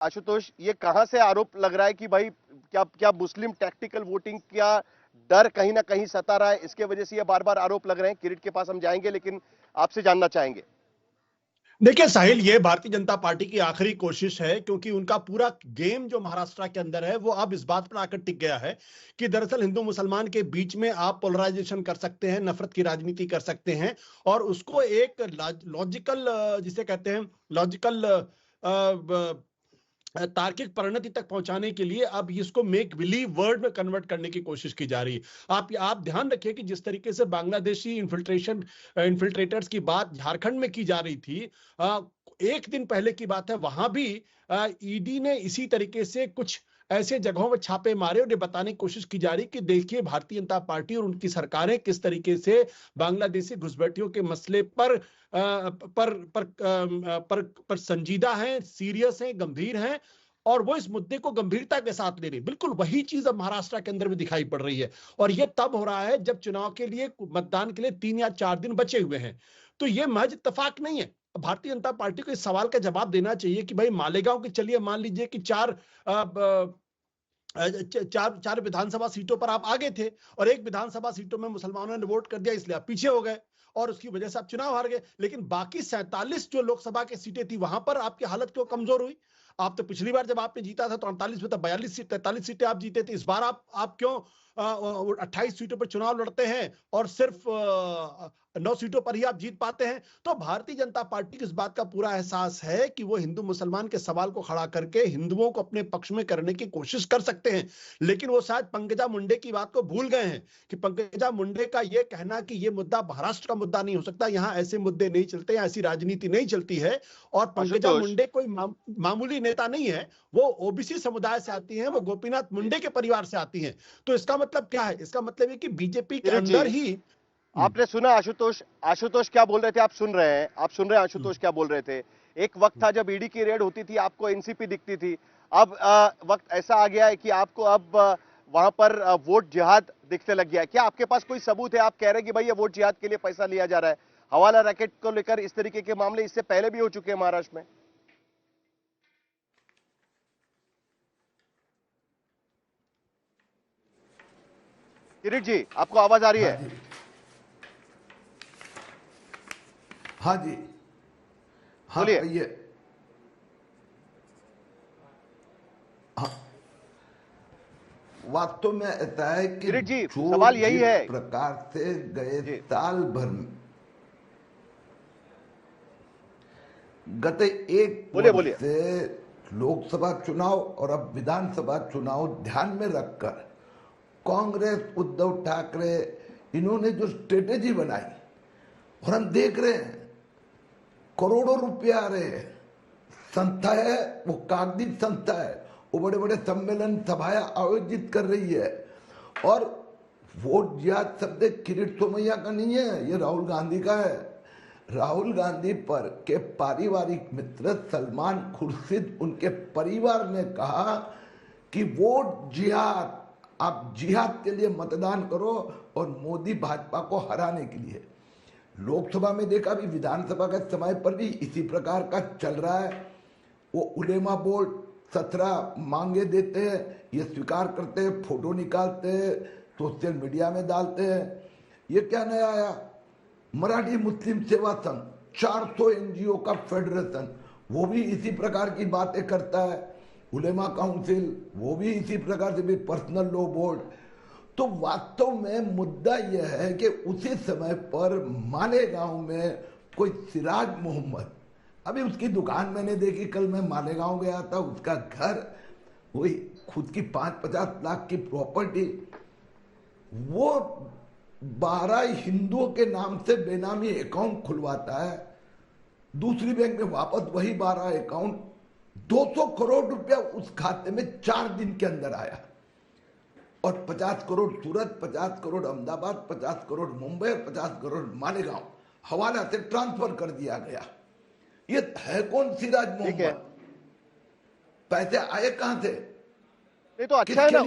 आशुतोष, ये कहां से आरोप लग रहा है कि भाई क्या क्या मुस्लिम टैक्टिकल वोटिंग क्या डर कहीं ना कहीं सता रहा है, इसके वजह से ये बार बार आरोप लग रहे हैं? किरीट के पास हम जाएंगे, लेकिन आपसे जानना चाहेंगे। देखिए साहिल, ये भारतीय जनता पार्टी की आखिरी कोशिश है, क्योंकि उनका पूरा गेम जो महाराष्ट्र के अंदर है वो अब इस बात पर आकर टिक गया है कि दरअसल हिंदू मुसलमान के बीच में आप पोलराइजेशन कर सकते हैं, नफरत की राजनीति कर सकते हैं, और उसको एक लॉजिकल, जिसे कहते हैं लॉजिकल, तार्किक परिणति तक पहुंचाने के लिए अब इसको मेक बिलीव वर्ड में कन्वर्ट करने की कोशिश की जा रही है। आप ध्यान रखिए कि जिस तरीके से बांग्लादेशी इन्फिल्ट्रेटर्स की बात झारखंड में की जा रही थी, एक दिन पहले की बात है, वहां भी ईडी ने इसी तरीके से कुछ ऐसे जगहों पर छापे मारे और ये बताने की कोशिश की जा रही कि देखिए भारतीय जनता पार्टी और उनकी सरकारें किस तरीके से बांग्लादेशी घुसपैठियों के मसले पर संजीदा हैं, सीरियस हैं, गंभीर हैं, और वो इस मुद्दे को गंभीरता के साथ ले रही। बिल्कुल वही चीज अब महाराष्ट्र के अंदर भी दिखाई पड़ रही है, और ये तब हो रहा है जब चुनाव के लिए, मतदान के लिए 3 या 4 दिन बचे हुए हैं। तो ये महज इत्तेफाक नहीं है। भारतीय जनता पार्टी को इस सवाल का जवाब देना चाहिए कि भाई मालेगांव की, चलिए मान लीजिए कि चार विधानसभा सीटों पर आप आगे थे और एक विधानसभा सीटों में मुसलमानों ने वोट कर दिया, इसलिए आप पीछे हो गए और उसकी वजह से आप चुनाव हार गए। लेकिन बाकी 47 जो लोकसभा की सीटें थी वहां पर आपकी हालत क्यों कमजोर हुई? आप तो पिछली बार जब आपने जीता था तो 48 में तो 43 सीटें आप जीते थे। इस बार आप क्यों 28 सीटों पर चुनाव लड़ते हैं और सिर्फ 9 सीटों पर ही आप जीत पाते हैं? तो भारतीय जनता पार्टी को इस बात का पूरा एहसास है कि वो हिंदू मुसलमान के सवाल को खड़ा करके हिंदुओं को अपने पक्ष में करने की कोशिश कर सकते हैं, लेकिन वो शायद पंकजा मुंडे की बात को भूल गए हैं कि पंकजा मुंडे का ये कहना कि ये मुद्दा महाराष्ट्र का मुद्दा नहीं हो सकता, यहाँ ऐसे मुद्दे नहीं चलते, ऐसी राजनीति नहीं चलती है। और पंकजा मुंडे कोई मामूली नेता नहीं है, वो ओबीसी समुदाय से आती हैं, वो गोपीनाथ मुंडे के परिवार से आती हैं। तो इसका मतलब क्या है? इसका मतलब है कि बीजेपी के अंदर ही आपने सुना आशुतोष क्या बोल रहे थे? आप सुन रहे हैं आशुतोष क्या बोल रहे थे? एक वक्त था जब ईडी की रेड होती थी, आपको एनसीपी दिखती थी। अब वक्त ऐसा आ गया है कि आपको अब वहां पर वोट जिहाद दिखने लग गया है। क्या आपके पास कोई सबूत है? आप कह रहे हैं कि भाई ये वोट जिहाद के लिए पैसा लिया जा रहा है। हवाला रैकेट को लेकर इस तरीके के मामले इससे पहले भी हो चुके हैं महाराष्ट्र में। किरीट जी, आपको आवाज आ रही है? हाँ जी, हाँ बोलिए। हाँ, वास्तव में ऐसा है कि किरीट जी, सवाल यही है प्रकार से गए साल भर में, गत एक वर्ष से लोकसभा चुनाव और अब विधानसभा चुनाव ध्यान में रखकर कांग्रेस, उद्धव ठाकरे, इन्होंने जो स्ट्रेटेजी बनाई, और हम देख रहे हैं करोड़ों रुपया आ रहे हैं। संस्था है, वो कागजी संस्था है, वो बड़े बड़े सम्मेलन सभाएं आयोजित कर रही है। और वोट जिहाद शब्द किरीट सोमैया का नहीं है, ये राहुल गांधी का है। राहुल गांधी पर के पारिवारिक मित्र सलमान खुर्शीद, उनके परिवार ने कहा कि वोट जिहाद, आप जिहाद के लिए मतदान करो और मोदी भाजपा को हराने के लिए। लोकसभा में देखा, भी विधानसभा के समय पर भी इसी प्रकार का चल रहा है। वो उलेमा बोर्ड 17 मांगे देते हैं, ये स्वीकार करते हैं, फोटो निकालते हैं, सोशल मीडिया में डालते हैं। ये क्या नया आया? मराठी मुस्लिम सेवा संघ, 400 एनजीओ का फेडरेशन, वो भी इसी प्रकार की बातें करता है। उलेमा काउंसिल, वो भी इसी प्रकार से भी पर्सनल लॉ बोर्ड। तो वास्तव में मुद्दा यह है कि उसी समय पर मालेगांव में कोई सिराज मोहम्मद, अभी उसकी दुकान मैंने देखी, कल मैं मालेगांव गया था, उसका घर, वही खुद की 5-50 लाख की प्रॉपर्टी, वो 12 हिंदुओं के नाम से बेनामी अकाउंट खुलवाता है, दूसरी बैंक में वापस वही 12 अकाउंट, 200 करोड़ रुपया उस खाते में 4 दिन के अंदर आया। और 50 करोड़ सूरत, 50 करोड़ अहमदाबाद, 50 करोड़ मुंबई, 50 करोड़ मालेगांव हवाला से ट्रांसफर कर दिया गया। ये है कौन सिराज मोहम्मद? पैसे आए कहां से? नहीं तो अच्छा है ना,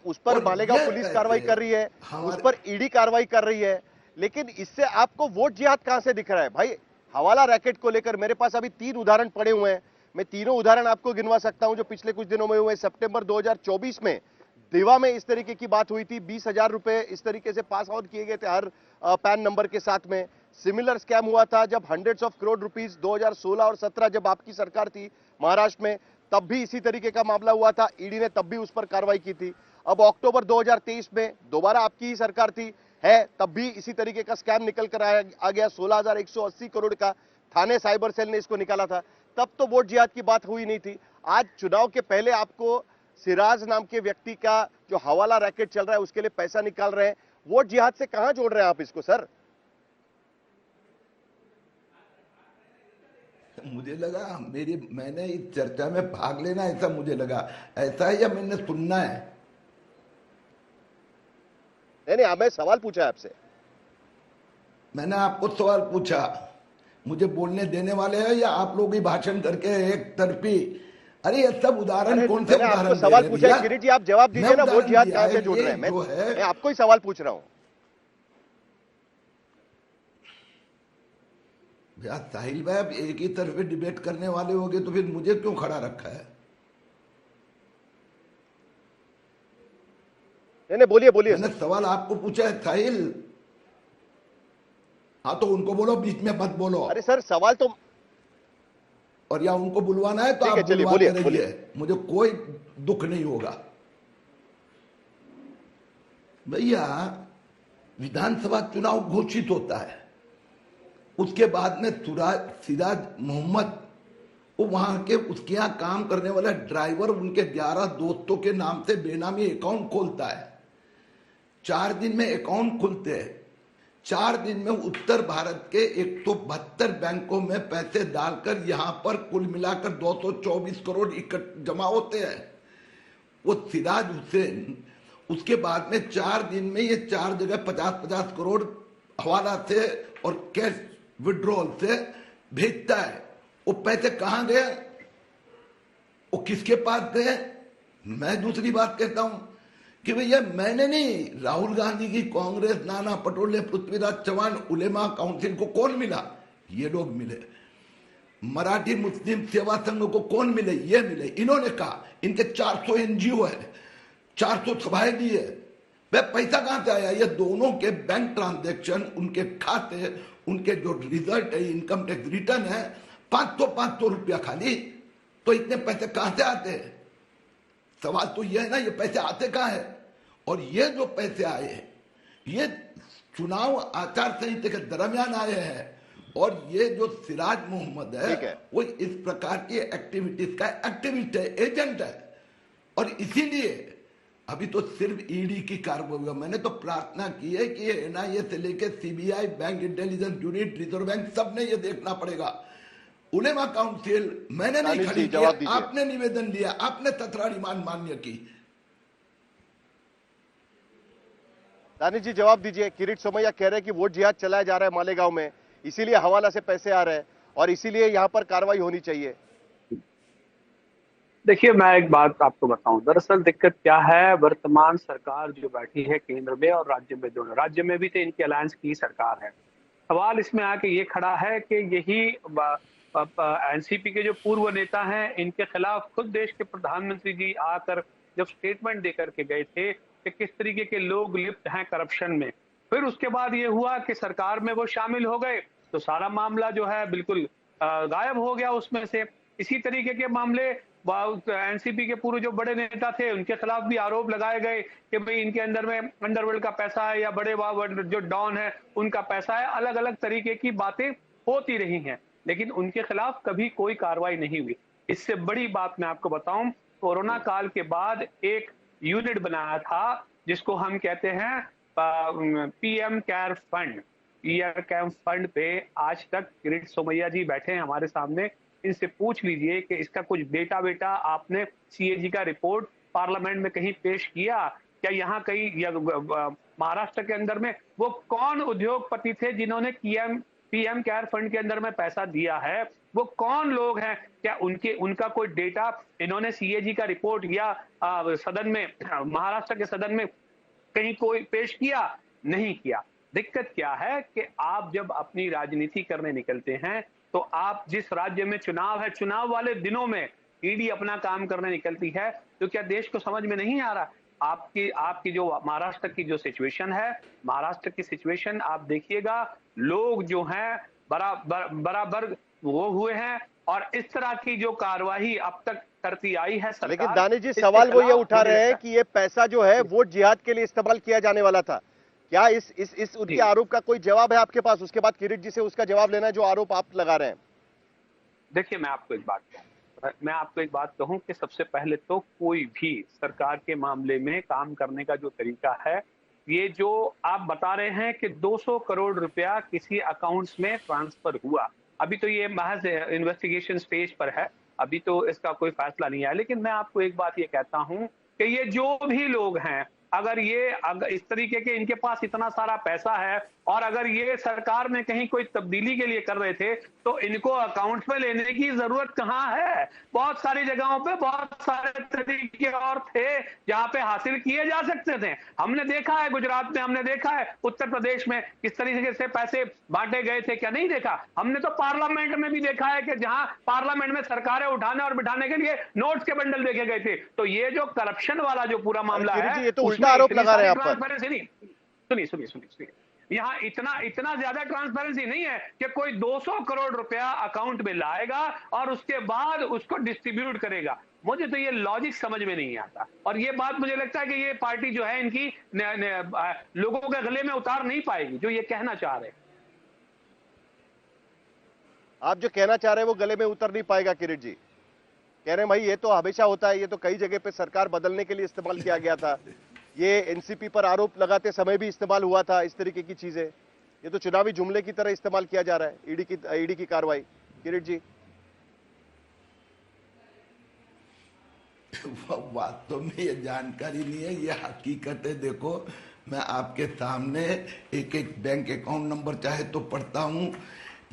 उस पर मालेगांव पुलिस कार्रवाई कर रही है, उस पर ईडी कार्रवाई कर रही है, लेकिन इससे आपको वोट जिहाद कहां से दिख रहा है? भाई हवाला रैकेट को लेकर मेरे पास अभी 3 उदाहरण पड़े हुए हैं। मैं तीनों उदाहरण आपको गिनवा सकता हूं जो पिछले कुछ दिनों में हुए। सितंबर 2024 में देवा में इस तरीके की बात हुई थी, 20,000 रुपए इस तरीके से पास आउट किए गए थे हर पैन नंबर के साथ में। सिमिलर स्कैम हुआ था जब हंड्रेड्स ऑफ करोड़ रुपीस 2016 और 17 जब आपकी सरकार थी महाराष्ट्र में, तब भी इसी तरीके का मामला हुआ था, ईडी ने तब भी उस पर कार्रवाई की थी। अब अक्टूबर 2023 में दोबारा आपकी ही सरकार थी है, तब भी इसी तरीके का स्कैम निकल कर आ गया, 16,180 करोड़ का थाने साइबर सेल ने इसको निकाला था। तब तो वोट जिहाद की बात हुई नहीं थी। आज चुनाव के पहले आपको सिराज नाम के व्यक्ति का जो हवाला रैकेट चल रहा है उसके लिए पैसा निकाल रहे हैं, वोट जिहाद से कहां जोड़ रहे हैं आप इसको सर? मुझे लगा मैंने इस चर्चा में भाग लेना, ऐसा मुझे लगा। ऐसा है या मैंने सुनना है? नहीं, मैं सवाल पूछा है आपसे। मैंने आपको सवाल पूछा, मुझे बोलने देने वाले हैं या आप लोग ही भाषण करके एक तरफी? अरे ये सब उदाहरण कौन से उदाहरण? सवाल पूछा है किरीट जी, आप जवाब दीजिए ना, वोट जिहाद कहां से जोड़ रहे हैं? मैं आपको ही सवाल पूछ रहा हूं। भैया साहिल भाई, अब एक ही तरफ डिबेट करने वाले होगे तो फिर मुझे क्यों खड़ा रखा है? नहीं, बोलिए। मैंने सवाल आपको पूछा है साहिल। हाँ तो उनको बोलो, बीच में मत बोलो। अरे सर सवाल तो, और या उनको बुलवाना है तो आप बुलवाते रहिए, मुझे कोई दुख नहीं होगा। भैया विधानसभा चुनाव घोषित होता है, उसके बाद में सिराज मोहम्मद, वो वहां के उसके यहां काम करने वाला ड्राइवर उनके 11 दोस्तों के नाम से बेनामी अकाउंट खोलता है। 4 दिन में अकाउंट खुलते हैं। 4 दिन में उत्तर भारत के 172 बैंकों में पैसे डालकर यहां पर कुल मिलाकर 224 करोड़ जमा होते हैं। वो सिराज हुसैन उसके बाद में 4 दिन में ये 4 जगह 50-50 करोड़ हवाला से और कैश विड्रॉल से भेजता है। वो पैसे कहां गए, वो किसके पास गए? मैं दूसरी बात कहता हूं कि भैया मैंने नहीं, राहुल गांधी की कांग्रेस, नाना पटोले, पृथ्वीराज चौहान, उलेमा काउंसिल को कौन मिला? ये लोग मिले। मराठी मुस्लिम सेवा संघ को कौन मिले? ये मिले। इन्होंने कहा इनके 400 एनजीओ है, 400 सभाएं दी है। वह पैसा कहां से आया? ये दोनों के बैंक ट्रांजैक्शन, उनके खाते, उनके जो रिजल्ट है, इनकम टैक्स रिटर्न है, 500 रुपया खाली। तो इतने पैसे कहां से आते हैं? सवाल तो यह है ना, ये पैसे आते कहां है? और ये जो पैसे आए हैं, ये चुनाव आचार संहिता के दरमियान आए हैं। और ये जो सिराज मोहम्मद है वो इस प्रकार की एक्टिविटीज का एक्टिविस्ट है, एजेंट है। और इसीलिए अभी तो सिर्फ ईडी की कार्रवाई हुआ। मैंने तो प्रार्थना की है कि एनआईए से लेकर CBI, bank intelligence unit, reserve bank, सबने ये देखना पड़ेगा। उलेमा काउंसिल मैंने नहीं खड़ी किया, आपने निवेदन दिया, आपने तथरारी मान्य की। दानिश जी जवाब दीजिए। किरीट सोमैया कह रहे हैं कि वोट जिहाद चलाया जा रहा है मालेगांव में, इसीलिए हवाला से पैसे आ रहे हैं और इसीलिए यहां पर कार्रवाई होनी चाहिए। देखिए, मैं एक बात आपको बताऊं, दरअसल दिक्कत क्या है, वर्तमान सरकार जो बैठी है केंद्र में और राज्य में, दोनों राज्य में भी तो इनकी अलायंस की सरकार है। सवाल इसमें आके ये खड़ा है कि यही एनसीपी के जो पूर्व नेता हैं, इनके खिलाफ खुद देश के प्रधानमंत्री जी आकर जब स्टेटमेंट देकर के गए थे कि किस तरीके के लोग लिप्त हैं करप्शन में, फिर उसके बाद ये हुआ कि सरकार में वो शामिल हो गए तो सारा मामला जो है बिल्कुल गायब हो गया उसमें से। इसी तरीके के मामले एनसीपी के पूर्व जो बड़े नेता थे उनके खिलाफ भी आरोप लगाए गए कि भाई इनके अंदर में अंडरवर्ल्ड का पैसा है या बड़े जो डॉन है उनका पैसा है। अलग अलग तरीके की बातें होती रही हैं, लेकिन उनके खिलाफ कभी कोई कार्रवाई नहीं हुई। इससे बड़ी बात मैं आपको बताऊं, कोरोना काल के बाद एक यूनिट बनाया था जिसको हम कहते हैं PM care fund. PM care fund पे आज तक किरीट सोमैया जी बैठे हैं हमारे सामने, इनसे पूछ लीजिए कि इसका कुछ डेटा बेटा आपने सीएजी का रिपोर्ट पार्लियामेंट में कहीं पेश किया क्या? यहाँ कहीं महाराष्ट्र के अंदर में वो कौन उद्योगपति थे जिन्होंने पीएम केयर फंड के अंदर में पैसा दिया है? वो कौन लोग हैं? क्या उनका कोई डेटा इन्होंने सीएजी का रिपोर्ट या सदन में, महाराष्ट्र के सदन में कहीं कोई पेश किया? नहीं किया। दिक्कत क्या है कि आप जब अपनी राजनीति करने निकलते हैं तो आप जिस राज्य में चुनाव है, चुनाव वाले दिनों में ईडी अपना काम करने निकलती है, तो क्या देश को समझ में नहीं आ रहा? आपकी आपकी जो महाराष्ट्र की जो सिचुएशन है, महाराष्ट्र की सिचुएशन आप देखिएगा, लोग जो हैं बराबर वो हुए हैं, और इस तरह की जो कार्रवाई अब तक करती आई है सरकार, लेकिन दानिश जी इसके सवाल वो ये खिलाफ उठा मुझे रहे हैं लगता कि ये पैसा जो है वोट जिहाद के लिए इस्तेमाल किया जाने वाला था। क्या इस उनके जी। आरोप का कोई जवाब है आपके पास? उसके बाद किरीट जी से उसका जवाब लेना है जो आरोप आप लगा रहे हैं। देखिए, मैं आपको एक बात कहूं कि सबसे पहले तो कोई भी सरकार के मामले में काम करने का जो तरीका है, ये जो आप बता रहे हैं कि 200 करोड़ रुपया किसी अकाउंट्स में ट्रांसफर हुआ, अभी तो ये महज इन्वेस्टिगेशन स्टेज पर है, अभी तो इसका कोई फैसला नहीं आया। लेकिन मैं आपको एक बात ये कहता हूं कि ये जो भी लोग हैं, अगर इस तरीके के इनके पास इतना सारा पैसा है, और अगर ये सरकार में कहीं कोई तब्दीली के लिए कर रहे थे, तो इनको अकाउंट में लेने की जरूरत कहां है? बहुत सारी जगहों पे बहुत सारे तरीके और थे जहां पे हासिल किए जा सकते थे। हमने देखा है गुजरात में, हमने देखा है उत्तर प्रदेश में किस तरीके से पैसे बांटे गए थे, क्या नहीं देखा? हमने तो पार्लियामेंट में भी देखा है कि जहां पार्लियामेंट में सरकारें उठाने और बिठाने के लिए नोट्स के बंडल देखे गए थे। तो ये जो करप्शन वाला जो पूरा मामला किरीट जी, है, ये तो उसमें उल्टा आरोप इतनी लगा रहे हैं सारी आप पर। ट्रांसपेरेंसी नहीं, सुनिए, यहाँ इतना ज्यादा ट्रांसपेरेंसी नहीं है कि कोई 200 करोड़ रुपया अकाउंट में लाएगा और उसके बाद उसको डिस्ट्रीब्यूट करेगा। मुझे तो ये लॉजिक समझ में नहीं आता, और ये बात मुझे लगता है कि ये पार्टी जो है इनकी लोगों के गले में उतार नहीं पाएगी जो ये कहना चाह रहे हैं। आप जो कहना चाह रहे हैं वो गले में उतर नहीं पाएगा। किरीट जी कह रहे हैं भाई ये तो हमेशा होता है, ये तो कई जगह पे सरकार बदलने के लिए इस्तेमाल किया गया था, ये एनसीपी पर आरोप लगाते समय भी इस्तेमाल हुआ था, इस तरीके की चीजें, ये तो चुनावी जुमले की तरह इस्तेमाल किया जा रहा है ईडी की कार्रवाई। किरीट जी वास्तव में ये जानकारी नहीं है, ये हकीकत है। देखो, मैं आपके सामने एक एक बैंक अकाउंट नंबर चाहे तो पढ़ता हूँ।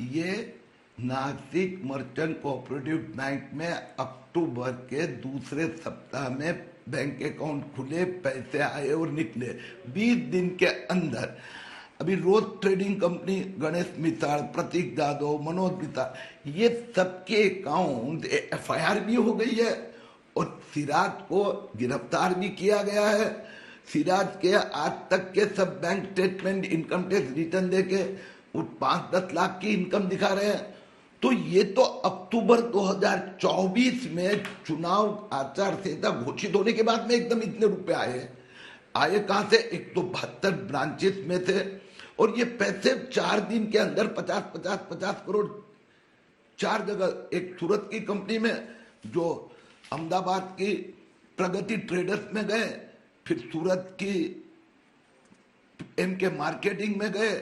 ये नासिक मर्चेंट कोऑपरेटिव बैंक में अक्टूबर के दूसरे सप्ताह में बैंक अकाउंट खुले, पैसे आए और निकले 20 दिन के अंदर। अभी रोज ट्रेडिंग कंपनी, गणेश मिसाल, प्रतीक जादव, मनोज मिसाल, ये सबके अकाउंट FIR भी हो गई है और सिराज को गिरफ्तार भी किया गया है। सिराज के आज तक के सब bank statement, income tax return देके वो 5-10 लाख की इनकम दिखा रहे हैं। तो ये तो अक्टूबर 2024 में चुनाव आचार संहिता घोषित होने के बाद में एकदम इतने रुपए आए कहां से? 172 ब्रांचेस में थे, और ये पैसे 4 दिन के अंदर 50 करोड़ 4 जगह, एक सूरत की कंपनी में जो अहमदाबाद की प्रगति ट्रेडर्स में गए, फिर सूरत की MK मार्केटिंग में गए,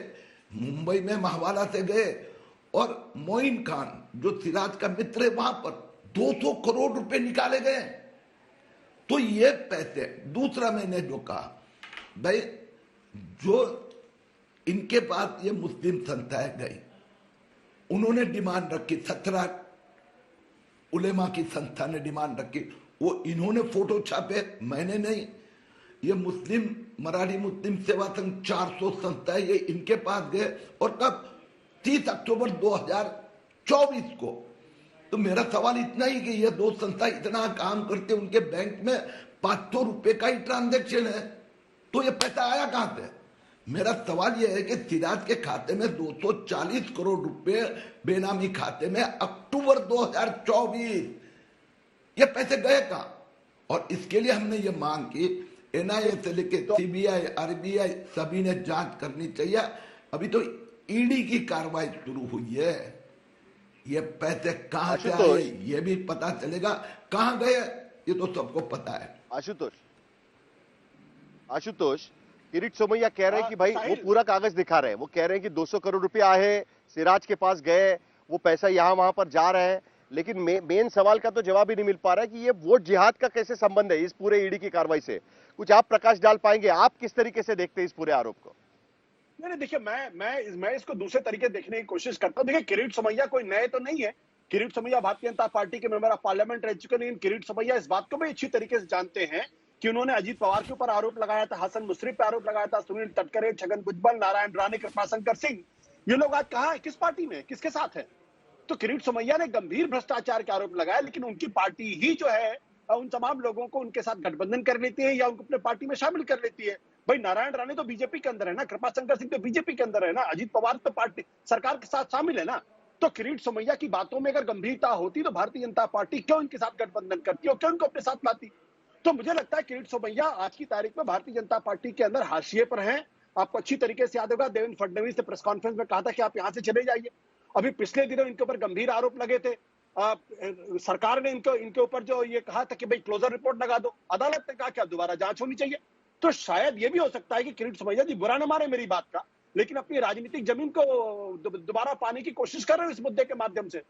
मुंबई में महवाला से गए, और मोइन खान जो सिराज का मित्र है वहां पर 200 करोड़ रुपए निकाले गए। तो ये पैसे, दूसरा मैंने जो कहा भाई, जो इनके पास ये मुस्लिम संस्थाएं गई, उन्होंने डिमांड रखी, 17 उलेमा की संस्था ने डिमांड रखी, वो इन्होंने फोटो छापे, मैंने नहीं। ये मुस्लिम, मराठी मुस्लिम सेवा संघ 400 संस्थाएं ये इनके पास गए, और कब? 30 अक्टूबर 2024 को। तो मेरा सवाल इतना ही कि ये दो संस्था इतना काम करते, उनके बैंक में 500 रुपए का ही ट्रांजैक्शन है, तो ये पैसा आया कहां से? मेरा सवाल यह है कि सिराज के खाते में 240 करोड़ रुपए बेनामी खाते में अक्टूबर 2024, ये पैसे गए कहां? और इसके लिए हमने ये मांग की NIA से लेके CBI, RBI सभी ने जांच करनी चाहिए। अभी तो ईडी की कार्रवाई शुरू हुई है, ये पैसे कहां से आए ये भी पता चलेगा, कहां गए ये तो सबको पता है। आशुतोष किरीट सोमैया कह रहे हैं कि भाई वो पूरा कागज दिखा रहे हैं, वो कह रहे हैं कि 200 करोड़ रुपया आए, सिराज के पास गए, वो पैसा यहां वहां पर जा रहे हैं, लेकिन मेन सवाल का तो जवाब ही नहीं मिल पा रहा है कि ये वोट जिहाद का कैसे संबंध है इस पूरे ईडी की कार्रवाई से। कुछ आप प्रकाश डाल पाएंगे? आप किस तरीके से देखते हैं इस पूरे आरोप को? नहीं, देखिए, मैं इसको दूसरे तरीके देखने की कोशिश करता हूं। देखिए, किरीट सोमैया कोई नए तो नहीं है। किरीट सोमैया भारतीय जनता पार्टी के मेंबर ऑफ पार्लियामेंट रह चुके, लेकिन किरीट सोमैया इस बात को भी अच्छी तरीके से जानते हैं कि उन्होंने अजीत पवार के ऊपर आरोप लगाया था, हसन मुश्रीफ पे आरोप लगाया था, सुनील तटकरे, छगन भुजबल, नारायण राणे, कृपाशंकर सिंह, ये लोग आज कहां है? किस पार्टी में, किसके साथ है? तो किरीट सोमैया ने गंभीर भ्रष्टाचार के आरोप लगाया, लेकिन उनकी पार्टी ही जो है उन तमाम लोगों को उनके साथ गठबंधन कर लेती है या उनको अपने पार्टी में शामिल कर लेती है। भाई नारायण राणे तो बीजेपी के अंदर है ना, कृपाशंकर सिंह तो बीजेपी के अंदर है ना, अजीत पवार तो पार्टी सरकार के साथ शामिल है ना। तो किरीट सोमैया की बातों में अगर गंभीरता होती तो भारतीय जनता पार्टी क्यों इनके साथ गठबंधन करती और क्यों इनको अपने साथ लाती। तो मुझे लगता है किरीट सोमैया आज की तारीख में भारतीय जनता पार्टी के अंदर हाशिए पर हैं। आपको अच्छी तरीके से याद होगा, देवेंद्र फडणवीस ने प्रेस कॉन्फ्रेंस में कहा था कि आप यहां से चले जाइए। अभी पिछले दिनों इनके ऊपर गंभीर आरोप लगे थे। सरकार ने इनके ऊपर जो ये कहा था कि भाई क्लोजर रिपोर्ट लगा दो, अदालत ने कहा कि अब दोबारा जांच होनी चाहिए। तो शायद ये भी हो सकता है कि किरीट सोमैया जी बुरा न मारे मेरी बात का, लेकिन अपनी राजनीतिक जमीन को दोबारा पाने की कोशिश कर रहे हो इस मुद्दे के माध्यम से।